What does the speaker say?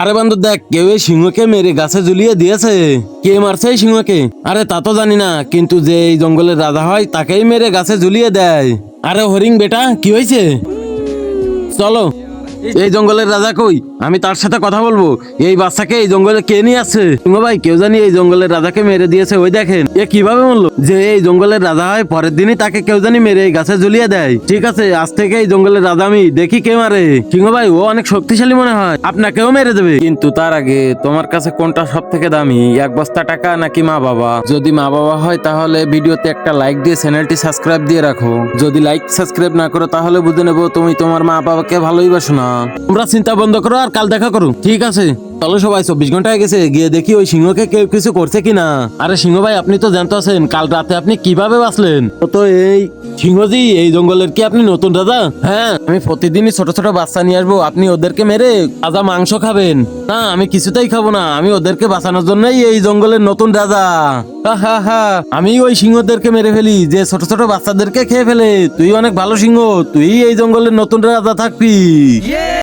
আরে বান্ধব দেখ, কেউ এই সিংহকে মেরে গাছে ঝুলিয়ে দিয়েছে। কে মারছে এই সিংহকে? আরে তা তো জানি না, কিন্তু যে এই জঙ্গলের রাজা হয় তাকেই মেরে গাছে ঝুলিয়ে দেয়। আরে হরিং বেটা, কি হয়েছে? চলো, এই জঙ্গলের রাজা কই, আমি তার সাথে কথা বলবো। এই বাচ্চাকে এই জঙ্গলে কে নিয়ে আসছে? সিংহ ভাই, কেউ জানি এই জঙ্গলের রাজাকে মেরে দিয়েছে। ওই দেখেন, এ কিভাবে বললো যে এই জঙ্গলের রাজা হয়, পরের দিনই তাকে কেউ জানি মেরে এই গাছে ঝুলিয়ে দেয়। ঠিক আছে, আজ থেকে এই জঙ্গলের রাজা আমি, দেখি কে মারে। সিংহ ভাই, ও অনেক শক্তিশালী মনে হয়, আপনাকেও মেরে দেবে। কিন্তু তার আগে তোমার কাছে কোনটা সব থেকে দামি, এক বস্তা টাকা নাকি মা বাবা? যদি মা বাবা হয় তাহলে ভিডিওতে একটা লাইক দিয়ে চ্যানেলটি সাবস্ক্রাইব দিয়ে রাখো। যদি লাইক সাবস্ক্রাইব না করো তাহলে বুঝে নেবো তুমি তোমার মা বাবাকে ভালোই বাসো না। তোমরা চিন্তা বন্ধ করো আর কাল দেখা করো, ঠিক আছে? চলো সবাই, 24 ঘন্টা হয়ে গেছে, গিয়ে দেখি ওই সিংহকে কেউ কিছু করছে কিনা। আরে সিংহ ভাই, আপনি তো জানতে আছেন কাল রাতে আপনি কিভাবে বাঁচলেন। তো এই সিংহজি, এই জঙ্গলের কি আপনি নতুন রাজা? হ্যাঁ, আমি প্রতিদিনই ছোট ছোট বাচ্চা নিয়ে আসবো, আপনি ওদেরকে মেরে তাজা মাংস খাবেন। না, আমি কিছুতেই খাবো না, আমি ওদেরকে বাঁচানোর জন্যই এই জঙ্গলের নতুন রাজা। হা হা হা, আমি ওই সিংহদেরকে মেরে ফেলি যে ছোট ছোট বাচ্চাদেরকে খেয়ে ফেলে। তুই অনেক ভালো সিংহ, তুই এই জঙ্গলের নতুন রাজা থাকবি।